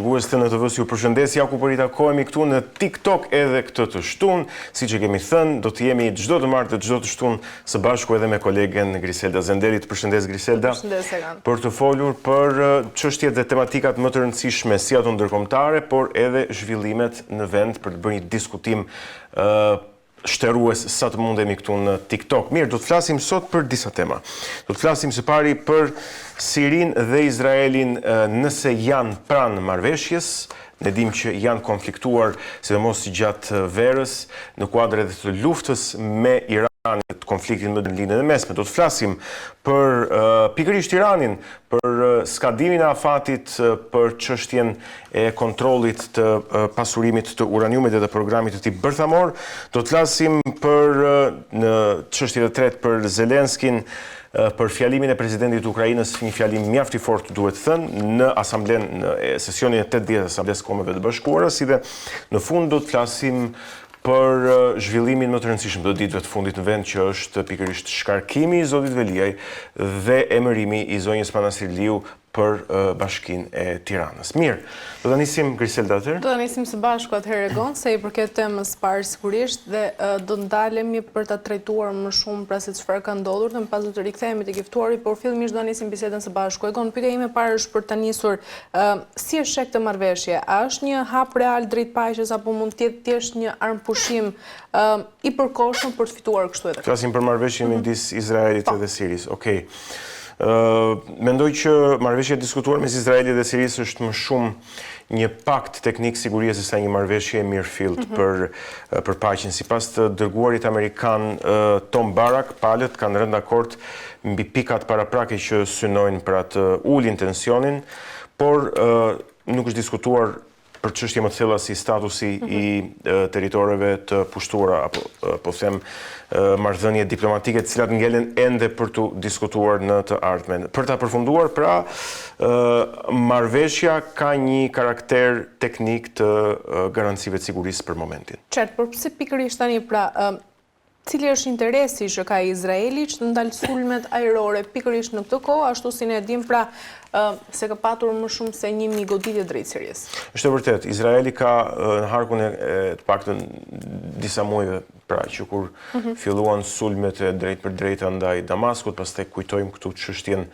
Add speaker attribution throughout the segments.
Speaker 1: shikues të NTV-s, ju përshëndes, ja ku po ritakohemi këtu në TikTok edhe këtë të shtunë, siç e kemi thënë, do të jemi çdo të martë, çdo të shtunë së bashku edhe me kolegen Griselda Zendeli. Përshëndes Griselda.
Speaker 2: Përshëndes Egan.
Speaker 1: Për të folur për çështjet dhe tematikat më të rëndësishme si ato ndërkombëtare, por edhe zhvillimet në vend për të bërë një diskutim shtërues sa të mundemi këtu në TikTok. Mirë, do të flasim sot për disa tema. Do të flasim së pari për Sirinë dhe Izraelin nëse janë pranë marrëveshjes. Ne dim që janë konfliktuar, sidomos gjatë verës, në kuadër edhe të luftës me Iranin, konfliktin më në linjën e mesme. Do të flasim për pikërisht Iranin, për skadimin e afatit, për çështjen e kontrollit të pasurimit të uraniumit dhe të programit të tij bërthamor. Do të flasim për në çështjen e tretë për Zelenskin, për fjalimin e presidentit të Ukrainës, një fjalim mjaft i fortë duhet thënë në asamblen, në sesionin e 80 Asamblesë Kombeve të Bashkuara, si dhe në fund do të flasim për zhvillimin më të rëndësishëm të ditëve të fundit në vend, që është pikërisht shkarkimi i zotit Veliaj dhe emërimi i zonjës Panasirliu për Bashkinë e Tiranës. Mirë, do ta nisim Griselda atëherë?
Speaker 2: Do ta nisim së bashku atëherë Egon, se i përket temës parë sigurisht, dhe do ndalemi për ta trajtuar më shumë pra se çfarë ka ndodhur, dhe më pas do të rikthehemi te giftuari, por fillimisht do ta nisim bisedën së bashku. Egon, pyetja ime parë është për ta nisur si është këtë marrëveshje? A është një hap real drejt paqes apo mund të jetë thjesht një armpushim i përkohshëm për të fituar kështu edhe?
Speaker 1: Flasim për marrëveshjen midis Izraelit dhe Sirisë. Okej. Mendoj që marrëveshja e diskutuar mes Izraelit dhe Sirisë është më shumë një pakt teknik sigurie se sa një marrëveshje e mirëfillt për paqen. Sipas të dërguarit amerikan Tom Barak, palët kanë rënë dakord mbi pikat paraprake që synojnë për atë ulin tensionin, por nuk është diskutuar për çështje më të thella si statusi i territoreve të pushtuara apo po them marrëdhënie diplomatike, të cilat ngelen ende për të diskutuar në të ardhmen. Për ta përfunduar, pra, marrëveshja ka një karakter teknik të garancive të sigurisë për momentin.
Speaker 2: Qartë, por pse pikërisht tani, pra, cili është interesi që ka Izraeli që të ndalë sulmet ajrore pikërisht në këtë kohë, ashtu si ne dim, pra, se ka patur më shumë se 1000 goditje drejt Sirisë.
Speaker 1: Është e vërtet, Izraeli ka në harkun e të paktën disa muajve, pra që kur filluan sulmet e drejt për drejt ndaj Damaskut, pastaj kujtojmë këtu çështjen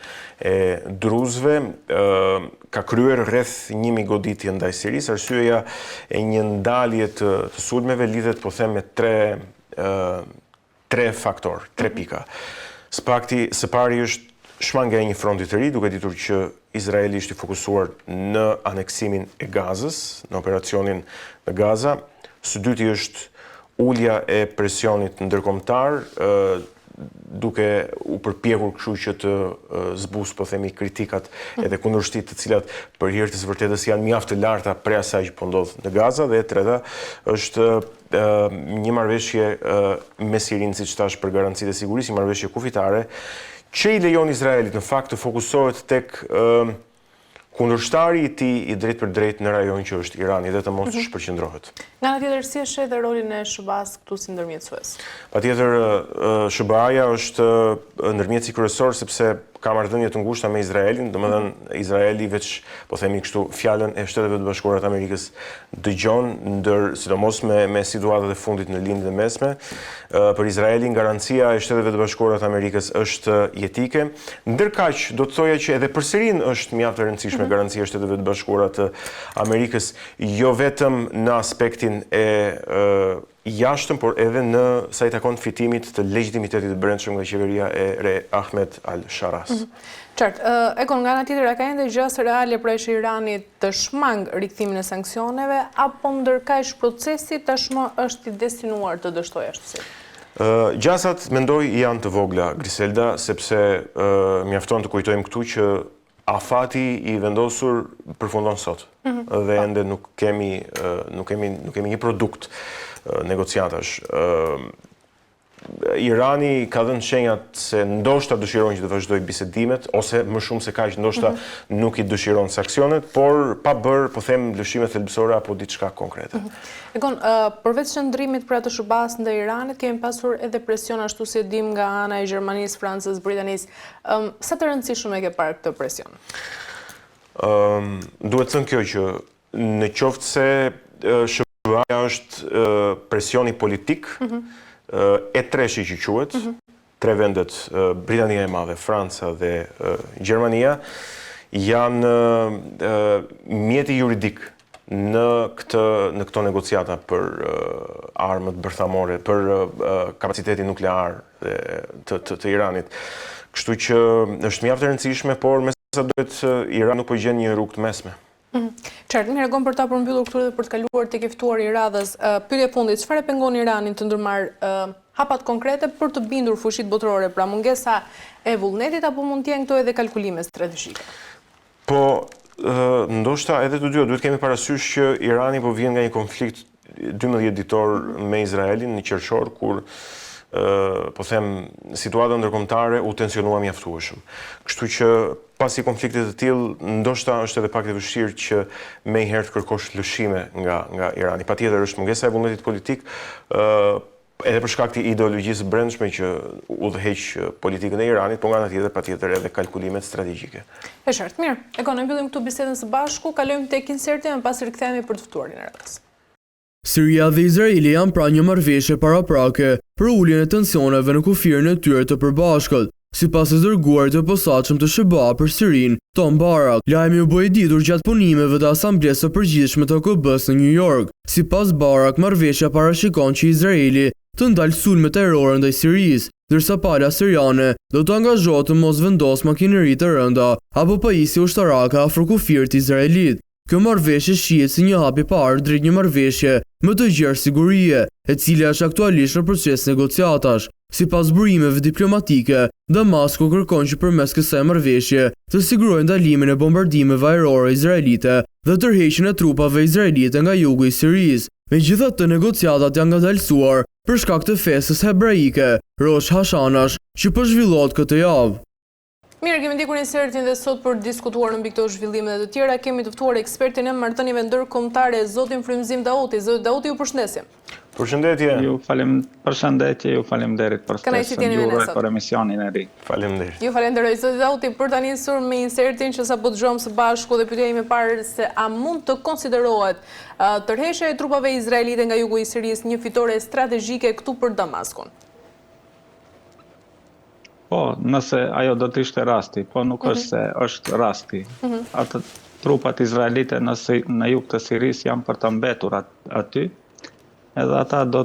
Speaker 1: e druzve, ka kryer rreth 1000 goditje ndaj Sirisë. Arsyeja e një ndalje të sulmeve lidhet, po them, me tre faktor, tre pika. Së pari është shmangja e një fronti të ri, duke ditur që Izraeli është i fokusuar në aneksimin e Gazës, në operacionin në Gaza. Së dyti është ulja e presionit ndërkombëtar, duke u përpjekur kështu që të zbus, po themi, kritikat edhe kundërshtit të cilat për hir të së vërtetës janë mjaft të larta prej asaj që po ndodh në Gaza, dhe e treta është një marrëveshje me Sirinë, siç thash, për garancitë e sigurisë, një marrëveshje kufitare që i lejon Izraelit në fakt të fokusohet tek kundërshtari i tij i drejt për drejt në rajon që është Irani, dhe të mos shpërqendrohet.
Speaker 2: Nga ana tjetër, si e sheh edhe rolin e SBA-s këtu si ndërmjetësues?
Speaker 1: Patjetër, SBA-ja është ndërmjetësi kryesor sepse ka marrëdhënie të ngushta me Izraelin, domethënë Izraeli veç, po themi kështu, fjalën e Shteteve të Bashkuara të Amerikës dëgjon, sidomos me situatat e fundit në lindjen e mesme. Për Izraelin garancia e Shteteve të Bashkuara të Amerikës është jetike, ndërkaq do të thoja që edhe për Sirinë është mjaft e rëndësishme garancia e Shteteve të Bashkuara të Amerikës, jo vetëm në aspektin e jashtëm, por edhe në sa i takon fitimit të legitimitetit të brendshëm nga qeveria e re Ahmed al-Sharas.
Speaker 2: Qartë, Egon, nga ana tjetër, ka ende gjasa reale pra që Irani të shmang rikthimin e sanksioneve, apo ndërkaq procesi tashmë është i destinuar të dështojë ashtu si?
Speaker 1: Gjasat, mendoj, janë të vogla, Griselda, sepse mjafton të kujtojmë këtu që afati i vendosur përfundon sot, dhe ende nuk kemi një produkt negociatash. Irani ka dhënë shenjat se ndoshta dëshiron që të vazhdojë bisedimet, ose më shumë se kaq ndoshta nuk i dëshiron sanksionet, por pa bërë, po them, lëshime thelbësore apo diçka konkrete.
Speaker 2: Egon, përveç qëndrimit për atë SBA-s ndaj Iranit, kemi pasur edhe presion ashtu si e dim nga ana e Gjermanisë, Francës, Britanisë. Sa të rëndësishëm e ke parë këtë presion?
Speaker 1: Duhet thënë kjo që në qoftë se SBA është presioni politik, e treshi që quhet, tre vendet, Britania e Madhe, Franca dhe Gjermania, janë mjeti juridik në këto negociata për armët bërthamore, për kapacitetin nuklear të Iranit. Kështu që është mjaft e rëndësishme, por me sa duhet Iran nuk po gjen një rrugë të mesme.
Speaker 2: Qartë, mirë, për ta përmbyllur këtu dhe për të kaluar tek e ftuari i radhës, pyetja e fundit, çfarë pengon Iranin të ndërmarrë hapat konkrete për të bindur fushit botërore, pra mungesa e vullnetit apo mund të jenë këto edhe kalkulime strategjike?
Speaker 1: Po, ndoshta edhe të dyja duhet kemi parasysh që Irani po vjen nga një konflikt 12 ditor me Izraelin në qershor, kur po them, situata ndërkombëtare u tensionua mjaftueshëm. Kështu që pasi konfliktit të tillë, ndoshta është edhe pak e vështirë që më herë të kërkosh lëshime nga Irani. Patjetër është mungesa e vullnetit politik, edhe për shkak të ideologjisë brendshme që udhëheq politikën e Iranit, por nga ana tjetër patjetër edhe kalkulimet strategjike.
Speaker 2: E qartë, mirë. Ne mbyllim këtu bisedën së bashku, kalojmë tek inserti e pasi rikthehemi për të ftuarin e radhës.
Speaker 3: Syria dhe Izraeli janë pranë një marrëveshje paraprake për uljen e tensioneve në kufirën e tyre të përbashkët, sipas së dërguarit të posaçëm të SBA për Sirinë, Tom Barak. Lajmi u bë i ditur gjatë punimeve të Asamblesë së Përgjithshme të OKB-s në New York. Sipas Barak, marrëveshja parashikon që Izraeli të ndalë sulme terrore ndaj Sirisë, ndërsa pala siriane do të angazhohet të mos vendos makineri të rënda apo pajisje ushtarake afër kufirit izraelit. Kjo marrëveshje shihet si një hap i parë drejt një marrëveshje më të gjerë sigurie, e cila është aktualisht në proces negociatash. Sipas burimeve diplomatike, Damasku kërkon që përmes kësaj marrëveshje të sigurojë ndalimin e bombardimeve ajrore izraelite dhe tërheqjen e trupave izraelite nga jugu i Sirisë. Megjithatë, negociatat janë ngadalësuar për shkak të festës hebraike Rosh Hashanash që po zhvillohet këtë javë.
Speaker 2: Mirë, kemi ndjekur insertin dhe sot për diskutuar në mbi këto zhvillime dhe të tjera, kemi të ftuar ekspertin e marrëdhënieve ndërkombëtare, zotin Frymëzim Dauti. Zoti Dauti, ju përshëndesim.
Speaker 1: Përshëndetje.
Speaker 4: Përshëndetje, ju faleminderit për ftesën juaj për emisionin e ri.
Speaker 1: Faleminderit.
Speaker 2: Ju falenderoj, zoti Dauti, për ta nisur me insertin që sapo dëgjojmë së bashku, dhe pyetja ime e parë se a mund të konsiderohet tërheqja e trupave izraelite nga jugu i Sirisë një fitore strategjike këtu për Damaskun?
Speaker 4: Po, nëse ajo do të ishte rasti, po nuk është se është rasti. Atë trupat izraelite në jug të Sirisë janë për të mbetur aty, edhe ata do